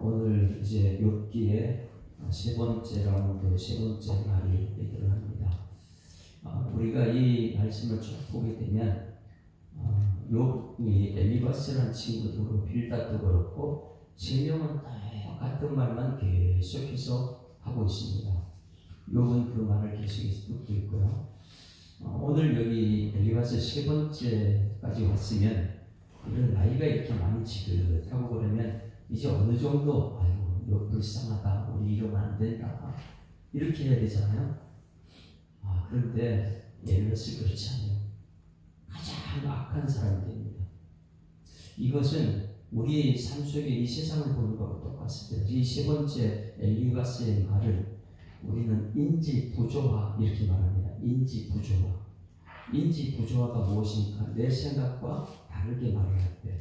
오늘 이제 욥기의 세 번째 라운드, 세 번째 말이 되기를 합니다. 우리가 이 말씀을 쭉 보게 되면 욥이 엘리바스라는 친구도 빌닷도 그렇고 세 명은 같은 말만 계속해서 하고 있습니다. 욥은 그 말을 계속해서 듣고 있고요. 오늘 여기 엘리바스 세 번째까지 왔으면 이런 나이가 이렇게 많이 지긋하고 그러면 이제 어느 정도 아이고 너 불쌍하다, 우리 이러면 안 된다 이렇게 해야 되잖아요. 그런데 엘리바스 그렇지 않아요. 가장 악한 사람이 됩니다. 이것은 우리 삶 속에 이 세상을 보는 것과 똑같습니다. 이 세 번째 엘리바스의 말을 우리는 인지부조화 이렇게 말합니다. 인지부조화. 인지부조화가 무엇입니까? 내 생각과 다르게 말을 할 때,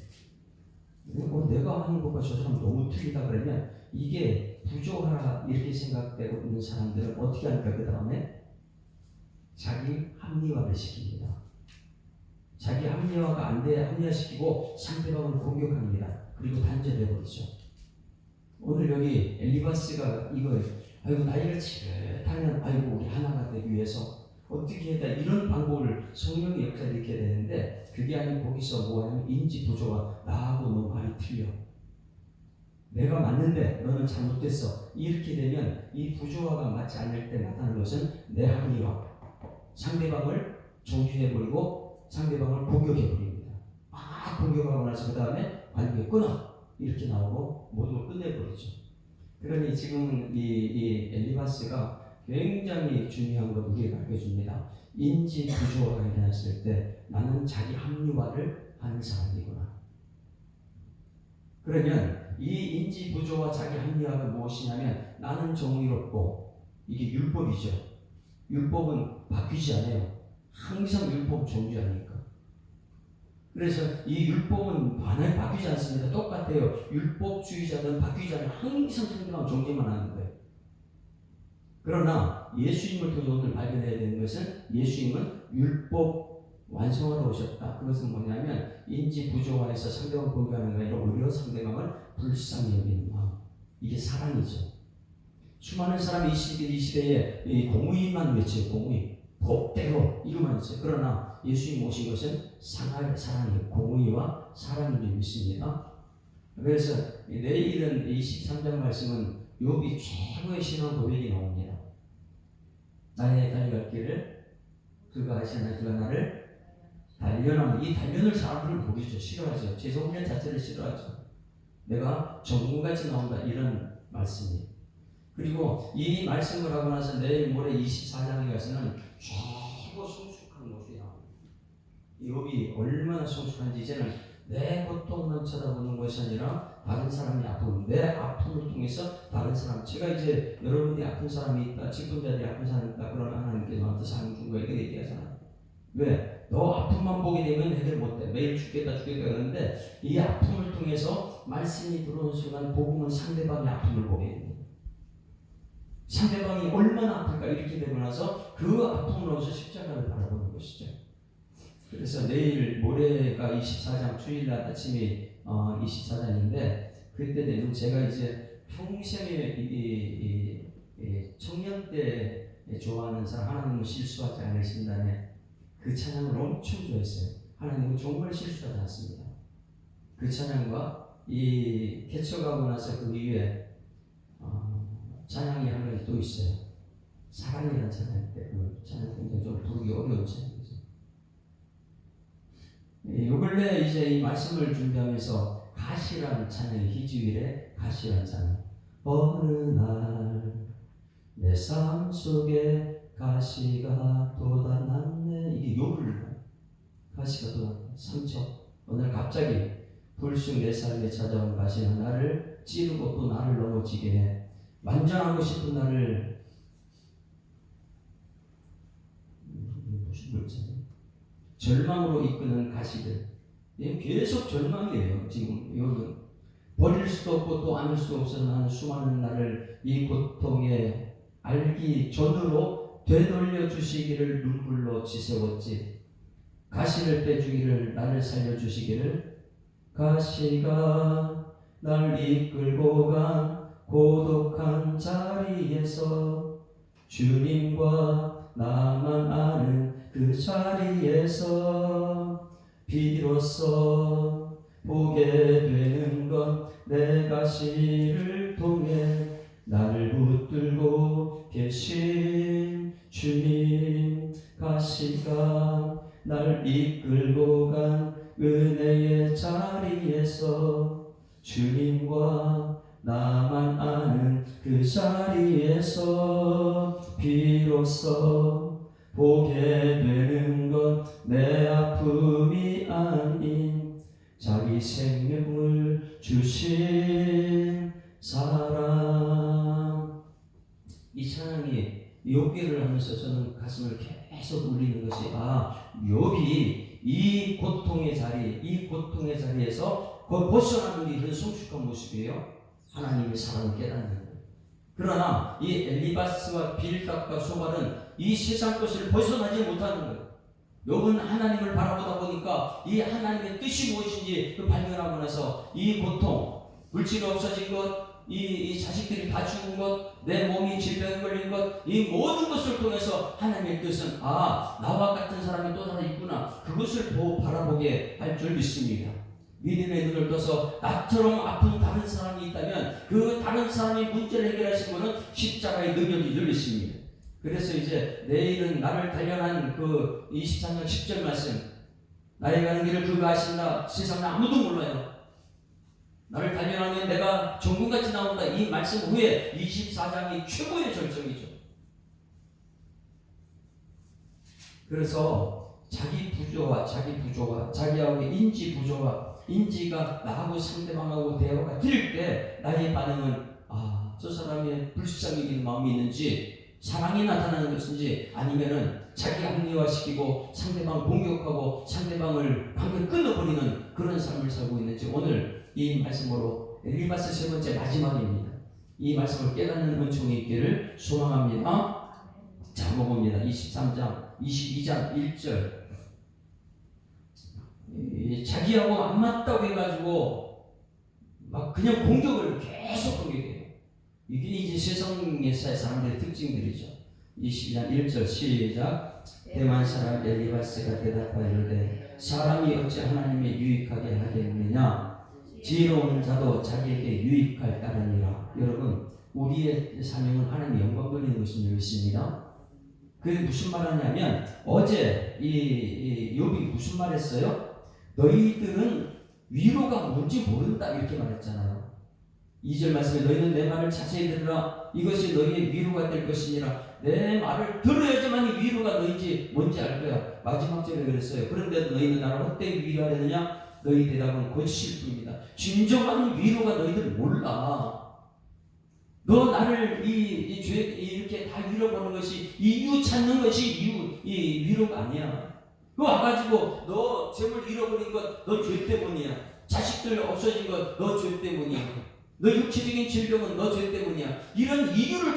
내가 하는 것과 저 사람 너무 틀리다 그러면 이게 부조화라 이렇게 생각되고 있는 사람들은 어떻게 합니까? 그 다음에 자기 합리화를 시킵니다. 자기 합리화가 안 돼 합리화시키고 상대방을 공격합니다. 그리고 단절해버리죠. 오늘 여기 엘리바스가 이걸 아이고 나이가 지긋하면 아이고 우리 하나가 되기 위해서 어떻게 해야 이런 방법을 성령의 역사를 이렇게 되는데 그게 아니고 거기서 뭐하냐면 인지부조화. 나하고 너 말이 틀려. 내가 맞는데 너는 잘못됐어. 이렇게 되면 이 부조화가 맞지 않을 때 나타나는 것은 내 합리화. 상대방을 정죄해버리고 상대방을 공격해버립니다. 공격하고 나서 그 다음에 관계 끊어. 이렇게 나오고 모두 끝내버리죠. 그러니 지금 이 엘리바스가 굉장히 중요한 걸 우리에게 알려줍니다. 인지부조화가 일어났을 때 나는 자기 합리화를 하는 사람이구나. 그러면 이 인지부조화 자기 합리화가 무엇이냐면 나는 정의롭고 이게 율법이죠. 율법은 바뀌지 않아요. 항상 율법 정죄하니까. 그래서 이 율법은 반을 바뀌지 않습니다. 똑같아요. 율법주의자는 바뀌지 않아요. 항상 상대방 정죄만 하는 거예요. 그러나 예수님을 통해 오늘 발견해야 되는 것은 예수님은 율법 완성하러 오셨다. 그것은 뭐냐면 인지부조화에서 상대방을 공격하는 게 아니라 오히려 상대방을 불쌍히 여기는 마음. 이게 사랑이죠. 수많은 사람이 이 시대에 이 공의만 외쳐요. 공의. 법대로 이거만 있어요. 그러나 예수님 오신 것은 사랑이에요. 공의와 사랑인 줄 믿습니다. 그래서 내일은 23장 말씀은 욥이 최고의 신앙 고백이 나옵니다. 나의 달려갈 길을 그가 하시나 그가 나를 단련하는 이 단련을 사람들은 보기죠. 싫어하죠. 제성훈련 자체를 싫어하죠. 내가 전문같이 나온다 이런 말씀이에요. 그리고 이 말씀을 하고 나서 내일 모레 24장에 가서는 최고 성숙한 모습이 나옵니다. 욥이 얼마나 성숙한지 이제는 내 고통만 쳐다보는 것이 아니라 다른 사람이 아픔, 내 아픔을 통해서 다른 사람, 제가 이제 여러분들이 아픈 사람이 있다, 직분자들이 아픈 사람이 있다, 그러나 하나님께서 너한테 사랑 준 거야 이렇게 얘기하잖아요. 왜? 너 아픔만 보게 되면 해결 못해. 매일 죽겠다 그러는데 이 아픔을 통해서 말씀이 들어오는 순간 복음은 상대방의 아픔을 보게 됩니다. 상대방이 얼마나 아플까 이렇게 되고 나서 그 아픔으로서 십자가를 바라보는 것이죠. 그래서 내일 모레가 24장 주일날 아침이 24장인데 그때 되면 제가 이제 평생에 이 청년 때 좋아하는 사람 하나님은 실수하지 않으신다네 그 찬양을 엄청 좋아했어요. 하나님은 정말 실수하지 않습니다. 그 찬양과 이 개척하고 나서 그 이후에 찬양이 한 가지 또 있어요. 사랑이라는 찬양인데 그 찬양 굉장히 좀 부르기 어려운 찬양이죠. 요 근래 이제 이 말씀을 준비하면서 가시라는 찬양이 희주일의 가시라는 찬양. 어느 날 내 삶 속에 가시가 돋아났네. 이게 욥을 가시가 돋아났네. 상처. 오늘 갑자기 불쑥 내 삶에 찾아온 가시는 나를 찌르고 또 나를 넘어지게 해. 완전하고 싶은 나를 무슨 글자죠? 절망으로 이끄는 가시들. 계속 절망이에요. 지금 여러분 버릴 수도 없고 또 안을 수도 없어 나는 수많은 나를 이 고통에 알기 전으로 되돌려 주시기를 눈물로 지새웠지. 가시를 빼주기를 나를 살려주시기를 가시가 날 이끌고 간 고독한 자리에서 주님과 나만 아는 그 자리에서 비로소 보게 되는 건 내 가시를 통해 나를 붙들고 계신 주님 가시가 날 이끌고 간 은혜의 자리에서 주님과 나만 아는 그 자리에서 비로소 보게 되는 건 내 아픔이 아닌 자기 생명을 주신 사랑. 이 찬양이 욥기를 하면서 저는 가슴을 계속 울리는 것이 욥이 이 고통의 자리에서 벗어나는 게 이런 성숙한 모습이에요. 하나님의 사랑을 깨닫는 거예요. 그러나 이 엘리바스와 빌닷과 소발은 이 세상 것을 벗어나지 못하는 거예요. 욥은 하나님을 바라보다 보니까 이 하나님의 뜻이 무엇인지 발견하고 나서 이 고통, 물질이 없어진 것, 이 자식들이 다 죽은 것, 내 몸이 질병에 걸린 것, 이 모든 것을 통해서 하나님의 뜻은 나와 같은 사람이 또 하나 있구나, 그것을 바라보게 할 줄 믿습니다. 믿음의 눈을 떠서 나처럼 아픈 다른 사람이 있다면 그 다른 사람이 문제를 해결하신 분은 십자가의 능력이 늘 있습니다. 그래서 이제 내일은 나를 단련한 그 23장 10절 말씀, 나의 가는 길을 그가 아신다, 세상에 아무도 몰라요. 나를 단련하면 내가 정금같이 나온다. 이 말씀 후에 24장이 최고의 절정이죠. 그래서 자기 부조와 자기하고의 인지 부조와 인지가 나하고 상대방하고 대화가 될 때 나의 반응은 저 사람의 불쌍히 여기는 마음이 있는지, 사랑이 나타나는 것인지, 아니면은 자기 합리화시키고 상대방 공격하고 상대방을 관계 끊어버리는 그런 삶을 살고 있는지, 오늘 이 말씀으로 엘리바스 세 번째 마지막입니다. 이 말씀을 깨닫는 은총이 있기를 소망합니다. 자, 먹습니다. 22장 1절. 자기하고 안 맞다고 해가지고 막 그냥 공격을 계속 공격해요. 이게 이제 세상의 사람들의 특징들이죠. 22장 1절 시작. 대만 사람 엘리바스가 대답하여 이르되 사람이 어찌 하나님의 유익하게 하겠느냐? 지혜로운 자도 자기에게 유익할 따르니라. 여러분, 우리의 사명은 하나님의 영광 돌리는 것인 줄 믿습니다. 그게 무슨 말 하냐면, 어제 이 욥이 무슨 말 했어요? 너희들은 위로가 뭔지 모른다, 이렇게 말했잖아요. 2절 말씀에 너희는 내 말을 자세히 들으라. 이것이 너희의 위로가 될 것이니라. 내 말을 들어야지만 위로가 너희인지 뭔지 알 거야. 마지막 절에 그랬어요. 그런데도 너희는 나를 헛되이 위로하려느냐? 너희 대답은 거짓일 뿐입니다. 진정한 위로가 너희들 몰라. 너 나를 이 죄 이렇게 다 잃어보는 것이, 이유 찾는 것이 이 위로가 아니야. 그거 와가지고 너 재물 잃어버린 것 너 죄 때문이야. 자식들 없어진 것 너 죄 때문이야. 너 육체적인 질병은 너 죄 때문이야. 이런 이유를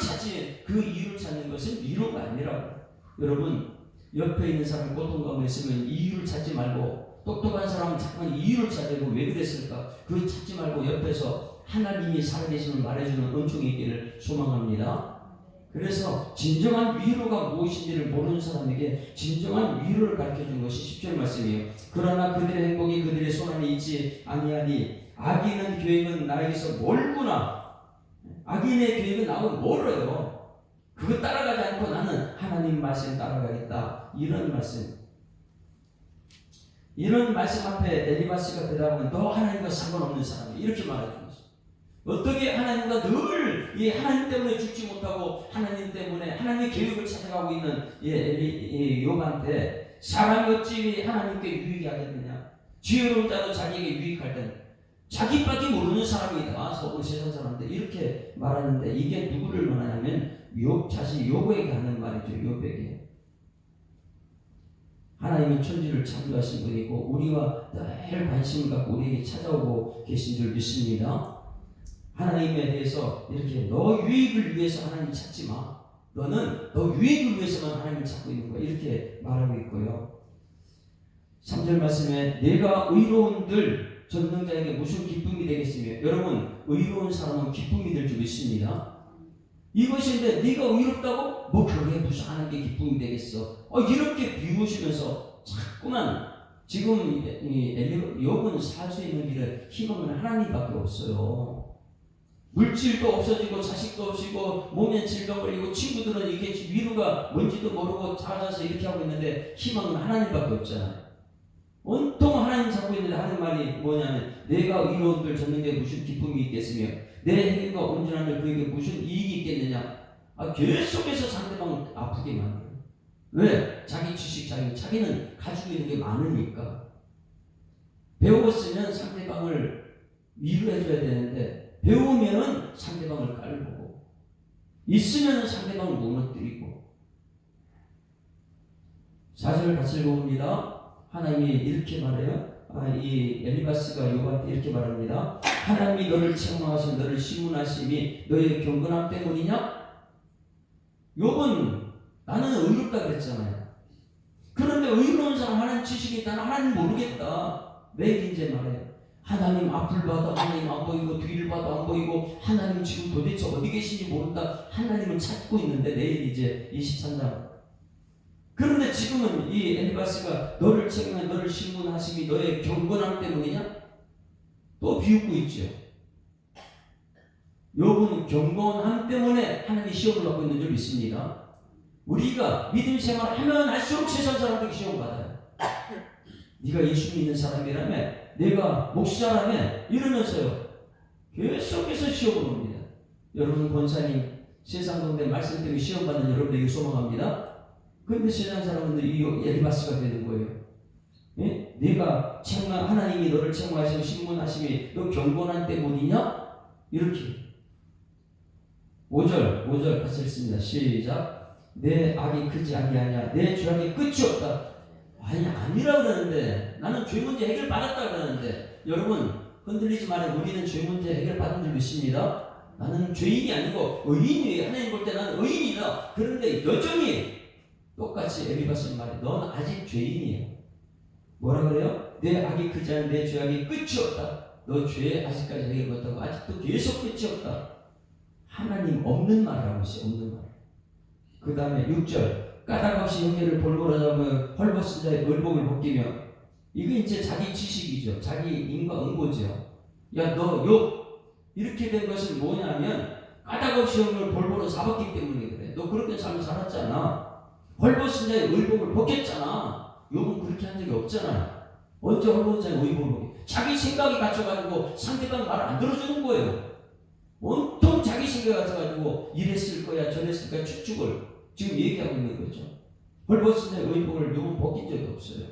그 이유를 찾는 것은 위로가 아니라고. 여러분, 옆에 있는 사람 고통감에 있으면 이유를 찾지 말고, 똑똑한 사람은 자꾸만 이유를 찾으고 왜 그랬을까? 그걸 찾지 말고 옆에서 하나님이 살아계심을 말해주는 은총이 있기를 소망합니다. 그래서 진정한 위로가 무엇인지를 모르는 사람에게 진정한 위로를 가르쳐준 것이 10절 말씀이에요. 그러나 그들의 행복이 그들의 손안에 있지 아니하니 악인의 계획은 나에게서 멀구나. 악인의 계획은 나하고 멀어요. 그거 따라가지 않고 나는 하나님 말씀 따라가겠다. 이런 말씀 앞에 엘리바스가 대답하면 너 하나님과 상관없는 사람이야, 이렇게 말해주는 거죠. 어떻게 하나님과 늘 이 하나님 때문에 죽지 못하고 하나님 때문에 하나님의 계획을 찾아가고 있는 욥한테 사람이 어찌 하나님께 유익이 하겠느냐? 지혜로운 자도 자기에게 유익할 때는 자기밖에 모르는 사람이다. 우리 세상 사람들 이렇게 말하는데, 이게 누구를 말하냐면 욥 자신, 욥에게 하는 말이죠. 욥에게. 하나님은 천지를 창조하신 분이고 우리와 늘 관심을 갖고 우리에게 찾아오고 계신 줄 믿습니다. 하나님에 대해서 이렇게 너 유익을 위해서 하나님 찾지 마. 너는 너 유익을 위해서만 하나님을 찾고 있는 거야. 이렇게 말하고 있고요. 3절 말씀에 내가 의로운들 전능자에게 무슨 기쁨이 되겠으며. 여러분, 의로운 사람은 기쁨이 될 줄 믿습니다. 이것인데 네가 의롭다고? 뭐 그게 무슨 하나님께 기쁨이 되겠어. 이렇게 비우시면서 자꾸만 지금 욥은 살 수 있는 길에 희망은 하나님밖에 없어요. 물질도 없어지고 자식도 없이고 몸에 질병 걸리고 친구들은 이게 위로가 뭔지도 모르고 작아져서 이렇게 하고 있는데 희망은 하나님밖에 없잖아요. 온통 하나님 잡고 있는데 하는 말이 뭐냐면 내가 의로운들 졌는데 무슨 기쁨이 있겠으며 내 행위가 온전한들 그에게 무슨 이익이 있겠느냐. 계속해서 상대방을 아프게 만들어요. 왜? 자기 지식, 자기는 가지고 있는 게 많으니까. 배웠으면 상대방을 위로해줘야 되는데 배우면은 상대방을 깔보고 있으면 상대방을 무너뜨리고. 4절 같이 읽어봅니다. 하나님이 이렇게 말해요. 이 엘리바스가 욥한테 이렇게 말합니다. 하나님이 너를 책망하신 너를 시문하심이 너의 경건함 때문이냐? 욥은 나는 의롭다 그랬잖아요. 그런데 의로운 사람 하나님 지식이 있다. 하나님 모르겠다. 왜 이제 말해요. 하나님 앞을 봐도 하나님 안 보이고 뒤를 봐도 안 보이고 하나님 지금 도대체 어디 계신지 모른다. 하나님을 찾고 있는데 내일 이제 23장. 그런데 지금은 이 엘리바스가 너를 책망해 너를 신문하심이 너의 경건함 때문이냐? 또 비웃고 있죠. 욥은 경건함 때문에 하나님이 시험을 받고 있는 줄 믿습니다. 우리가 믿음 생활을 하면 할수록 세상 사람들에게 시험 받아요. 네가 예수 믿는 사람이라며 내가 목사라며 이러면서요 계속해서 시험을 옵니다. 여러분 권사님 세상 가운데 말씀 때문에 시험 받는 여러분에게 소망합니다. 그런데 세상 사람들이 이 엘리바스가 되는 거예요. 예? 네가 하나님이 너를 책망하시고 신문하심이 너 경건한 때문이냐? 이렇게 5절 같이 읽습니다. 시작. 내 악이 크지 아니하냐 내 죄악이 끝이 없다. 아니라 그러는데 나는 죄 문제 해결 받았다 그러는데 여러분 흔들리지 말아요. 우리는 죄 문제 해결 받은 줄 믿습니다. 나는 죄인이 아니고 의인이에요. 하나님 볼 때 나는 의인이다. 그런데 여전히 똑같이 엘리바스 말해 넌 아직 죄인이에요. 뭐라 그래요? 내 악이 크지 않은 내 죄악이 끝이 없다. 너 죄 아직까지 해결 못하고 아직도 계속 끝이 없다. 하나님 없는 말을 하고 있어요. 없는 말. 그 다음에 6절 까닭없이 형제를 볼모라자며 헐벗은 자의 의복을 벗기며. 이게 이제 자기 지식이죠. 자기 인과응보죠. 야 너 욥 이렇게 된 것은 뭐냐면 까닭없이 형을 볼모로 잡았기 때문에 그래. 너 그렇게 삶을 살았잖아. 헐벗은 자의 의복을 벗겼잖아. 욥은 그렇게 한 적이 없잖아. 언제 헐벗은 자의 의복을 벗겨? 자기 생각이 갇혀가지고 상대방 말을 안 들어주는 거예요. 온통 자기 생각이 갇혀가지고 이랬을 거야 저랬을 거야 추측을 지금 얘기하고 있는 거죠. 헐벗은 자의 의복을 욥은 벗긴 적이 없어요.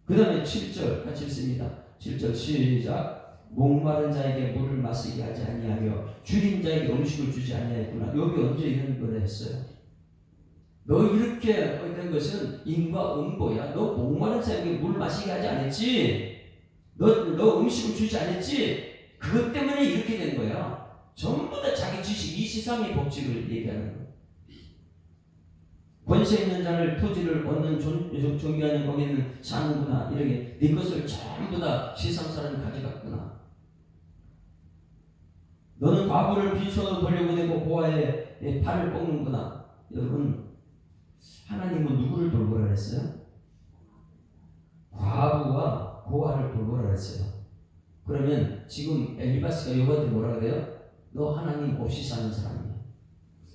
그 다음에 7절 같이 읽습니다. 7절 시작. 목마른 자에게 물을 마시게 하지 아니하며 줄인 자에게 음식을 주지 아니하였구나. 욥이 언제 이런 걸 했어요? 너 이렇게 된 것은 인과응보야. 너 목마른 자에게 물 마시게 하지 않았지. 너 음식을 주지 않았지. 그것 때문에 이렇게 된 거야. 전부 다 자기 지식, 이 세상의 법칙을 얘기하는 거야. 권세 있는 자를 토지를 얻는 존귀하는 거기는 사는구나. 이렇게 네 것을 전부 다 세상 사람이 가져갔구나. 너는 과부를 빈손으로 돌려고 내고 고아의 팔을 꺾는구나. 여러분 하나님은 누구를 돌보라 그랬어요? 과부와 고아를 돌보라 그랬어요. 그러면 지금 엘리바스가 욥한테 뭐라 그래요? 너 하나님 없이 사는 사람이야.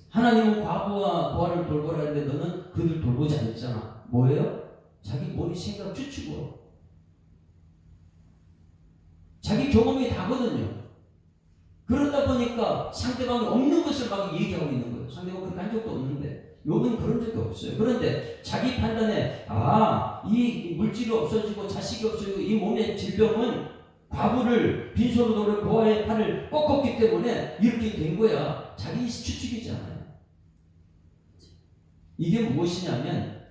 하나님은 과부와 고아를 돌보라 했는데 너는 그들 돌보지 않았잖아. 뭐예요? 자기 머리 생각 추측으로. 자기 경험이 다거든요. 그러다 보니까 상대방이 없는 것을 막 얘기하고 있는 거예요. 상대방 그렇게 한 적도 없는데 욥은 그런 적이 없어요. 그런데 자기 판단에 이 물질이 없어지고 자식이 없어지고 이 몸의 질병은 과부를 빈손으로 돌려 고아의 팔을 꺾었기 때문에 이렇게 된 거야. 자기 추측이잖아요. 이게 무엇이냐면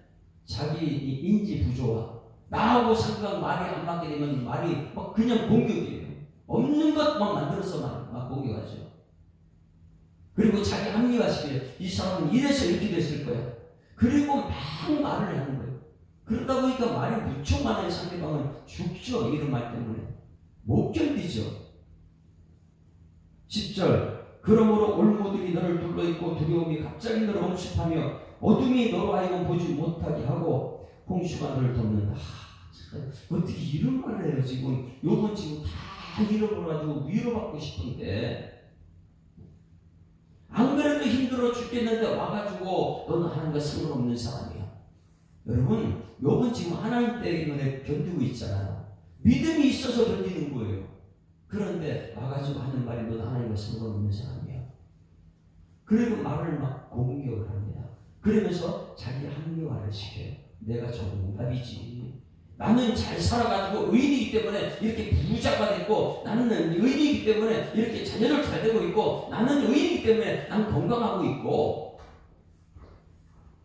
자기 인지 부조화. 나하고 상대방 말이 안 맞게 되면 말이 막 그냥 공격이에요. 없는 것 막 만들어서 막 공격하죠. 그리고 자기 합리화시켜요. 이 사람은 이래서 이렇게 됐을 거야. 그리고 막 말을 하는 거예요. 그러다 보니까 말이 무척 많아요. 상대방은 죽죠. 이런 말 때문에. 못 견디죠. 10절 그러므로 올무들이 너를 둘러있고 두려움이 갑자기 너를 엄습하며 어둠이 너로 하여금 보지 못하게 하고 홍수가 너를 덮는다. 어떻게 이런 말을 해요. 지금 요번 지금 다 잃어버려가지고 위로받고 싶은데 안 그래도 힘들어 죽겠는데 와가지고 너는 하나님과 상관없는 사람이야. 여러분 요번 지금 하나님 때문에 견디고 있잖아요. 믿음이 있어서 견디는 거예요. 그런데 와가지고 하는 말이 너는 하나님과 상관없는 사람이야. 그리고 말을 막 공격을 합니다. 그러면서 자기 합리화를 시켜요. 내가 정답이지. 나는 잘 살아가지고 의인이기 때문에 이렇게 부자가 됐고, 나는 의인이기 때문에 이렇게 자녀들 잘 되고 있고, 나는 의인이기 때문에 난 건강하고 있고.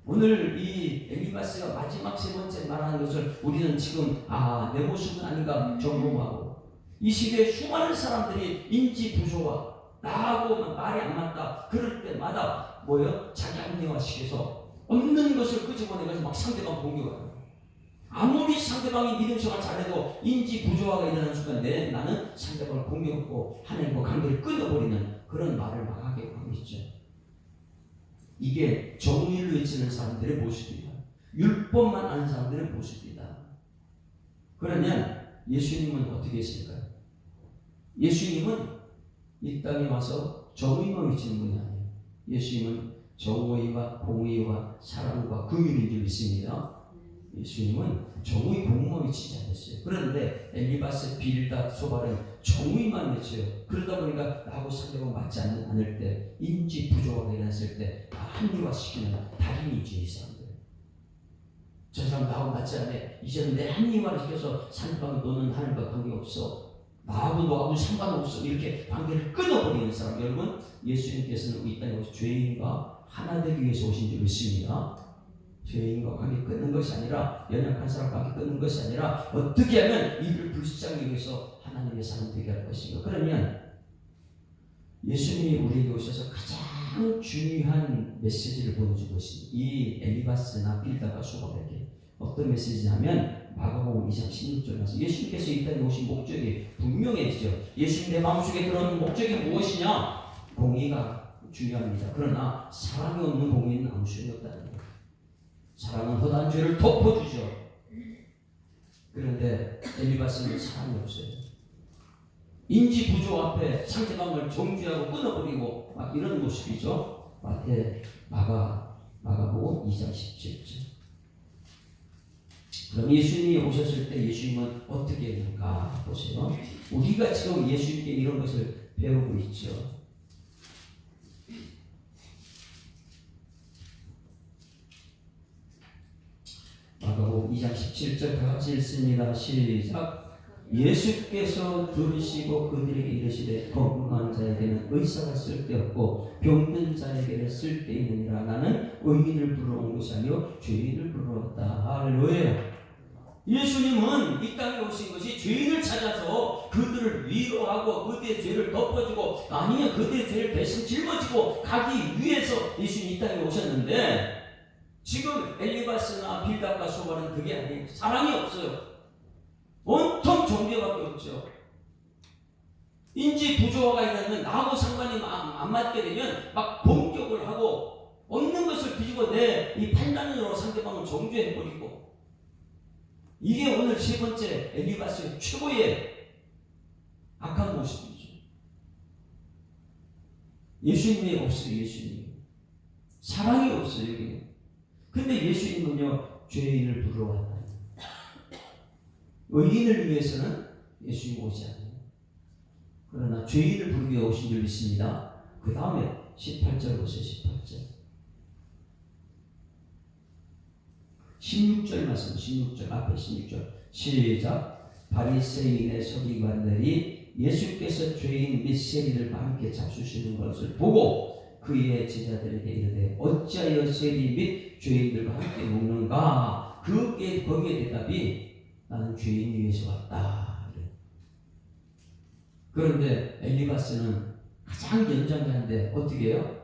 오늘 이 엘리바스가 마지막 세 번째 말하는 것을 우리는 지금 내 모습은 아닌가 점검하고, 이 시대에 수많은 사람들이 인지 부조화, 나하고 말이 안 맞다 그럴 때마다 뭐예요? 자기 합리화시켜서 없는 것을 끄집어내가지고 막 상대방 공격하는. 아무리 상대방이 믿음 생활 잘해도 인지 부조화가 일어나는 순간 나는 상대방을 공격하고 하나님과 관계를 끊어버리는 그런 말을 막 하게 하고 있죠. 이게 정의를 외치는 사람들의 모습이다. 율법만 아는 사람들의 모습이다. 그러면 예수님은 어떻게 했을까요? 예수님은 이 땅에 와서 정의만 외치는 분이 아니에요. 예수님은 정의와 공의와 사랑과 긍휼인 줄 믿습니다. 예수님은 정의 공의만 외치지 않았어요. 그런데 엘리바스, 빌닷, 소발은 정의만 외쳐요. 그러다 보니까 나하고 상대가 맞지 않을 때, 인지 부조화가 일어났을 때 합리화시키는 달인이지. 이 사람들. 저 사람 나하고 맞지 않네. 이제는 내 합리화를 시켜서 상대방이 너는 하나님과 관계없어. 나하고 너하고 상관없어. 이렇게 관계를 끊어버리는 사람. 여러분, 예수님께서는 이 땅에 오셔서 죄인과 하나 되기 위해서 오신 줄 믿습니다. 죄인과 관계 끊는 것이 아니라, 연약한 사람과 관계 끊는 것이 아니라, 어떻게 하면 이를 불쌍히 위해서 하나님의 사람 되게 할 것인가. 그러면 예수님이 우리에게 오셔서 가장 중요한 메시지를 보여준 것이 이 엘리바스나 빌다가 소발에게 어떤 메시지냐면, 마가복음 2장 16절에 가서 예수님께서 이 땅에 오신 목적이 분명해지죠. 예수님 내 마음속에 들어오는 목적이 무엇이냐? 공의가 중요합니다. 그러나 사랑이 없는 공의는 아무 소용이 없다는 거예요. 사랑은 허다한 죄를 덮어주죠. 그런데 엘리바스는 사랑이 없어요. 인지 부조 앞에 상대방을 정죄하고 끊어버리고 막 이런 모습이죠. 마가복음 2장 17절. 그럼 예수님이 오셨을 때 예수님은 어떻게 했는가 보세요. 우리가 지금 예수님께 이런 것을 배우고 있죠. 마가복음 2장 17절 다 같이 읽습니다. 시작. 예수께서 들으시고 그들에게 이르시되 건강한 자에게는 의사가 쓸데없고 병든 자에게는 쓸데있느니라. 나는 의인을 부르러 온 것이 아니요 죄인을 부르러 왔다. 할렐루야. 예수님은 이 땅에 오신 것이 죄인을 찾아서 그들을 위로하고 그들의 죄를 덮어주고 아니면 그들의 죄를 대신 짊어지고 가기 위해서 예수님이 이 땅에 오셨는데, 지금 엘리바스나 빌닷과 소발은 그게 아니에요. 사랑이 없어요. 온통 정죄밖에 없죠. 인지 부조화가 일어나면 나하고 상관이 안 맞게 되면 막 공격을 하고 없는 것을 뒤집어 내 이 판단으로 상대방을 정죄해버리고, 이게 오늘 세 번째 엘리바스의 최고의 악한 모습이죠. 예수님이 없어요. 예수님 사랑이 없어요. 여기는. 근데 예수님은요 죄인을 부르러 왔다. 의인을 위해서는 예수님 오지 않아요. 그러나 죄인을 부르기 위해 오신 줄 믿습니다. 그 다음에 18절 보세요. 16절 말씀, 16절 앞에 16절 시작. 바리새인의 서기관들이 예수께서 죄인 및 세리를 함께 잡수시는 것을 보고 그의 제자들에게 이르되 어찌하여 세리 및 죄인들과 함께 먹는가? 거기에 대답이 나는 죄인 위해서 왔다. 그런데 엘리바스는 가장 연장자인데 어떻게 해요?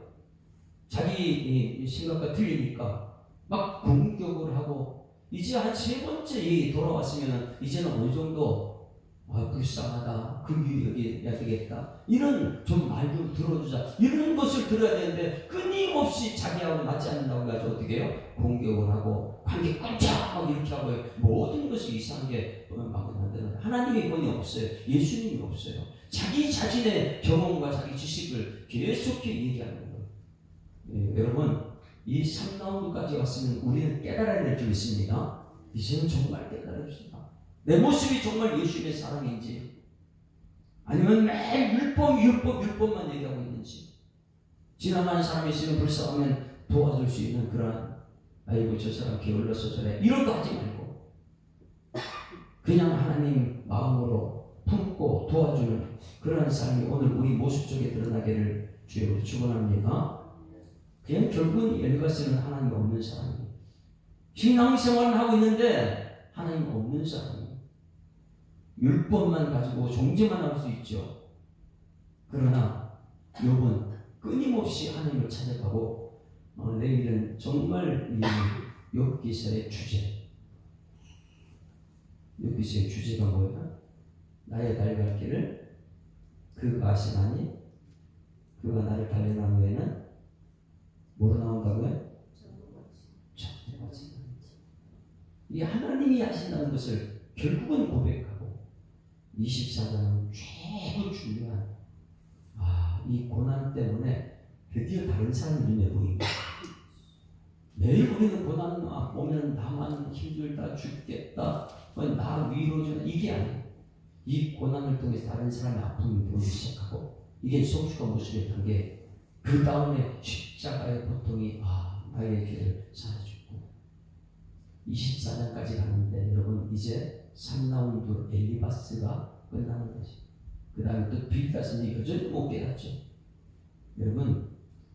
자기 생각과 틀리니까 막 공격을 하고, 이제 한 세 번째 돌아왔으면 이제는 어느 정도 불쌍하다. 그 일이 여기 해야 되겠다. 이런 좀 말 좀 들어주자. 이런 것을 들어야 되는데 끊임없이 자기하고 맞지 않는다고 해가지고 어떻게 해요? 공격을 하고 관계 깜짝 이렇게 하고 모든 것이 이상하게 만드는 하나님의 권이 없어요. 예수님이 없어요. 자기 자신의 경험과 자기 지식을 계속해서 얘기하는 거예요. 예, 여러분 이 3라운드까지 왔으면 우리는 깨달아야 될 줄 있습니다. 이제는 정말 깨달읍시다. 내 모습이 정말 예수님의 사랑인지 아니면 매일 율법만 얘기하고 있는지 지나가는 사람이 있으면 불쌍하면 도와줄 수 있는 그런 아이고 저 사람 게을러서 저래 이런 거 하지 말고 그냥 하나님 마음으로 품고 도와주는 그런 삶이 오늘 우리 모습 속에 드러나기를 주여 축원합니다. 그냥 결국은 엘리바스는 하나님 없는 사람이에요. 신앙생활을 하고 있는데 하나님 없는 사람이에요. 율법만 가지고 종지만 할 수 있죠. 그러나 욥은 끊임없이 하나님을 찾아가고 내일은 정말 이 욥기서의 주제 욥기서의 주제가 뭐예요? 나의 달갈 길을 그가 아시나니 그가 나를 달래난 후에는 뭐로 나온다고요? 이 하나님이 하신다는 것을 결국은 고백하고 24장은 최고 중요한 이 고난 때문에 드디어 다른 사람의 눈에 보입니다. 매일 우리는 고난 오면 나만 힘들다 죽겠다 나 위로주는 이게 아니에요. 이 고난을 통해서 다른 사람의 아픔을 보기 시작하고 이게 성숙한 모습의 단계 그 다음에 십자가의 고통이 나의 죄를 사해주고 24장까지 가는데 여러분 이제 3라운드 엘리바스가 끝나는 것이 그 다음에 또 빌닷은 여전히 못 깨닫죠. 여러분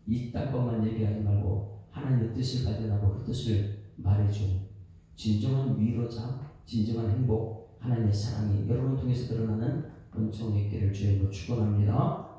이딴 것만 얘기하지 말고 하나님의 뜻을 발견하고 그 뜻을 말해주는 진정한 위로자 진정한 행복 하나님의 사랑이 여러분 통해서 드러나는 은총의 길을 주님으로 축원합니다.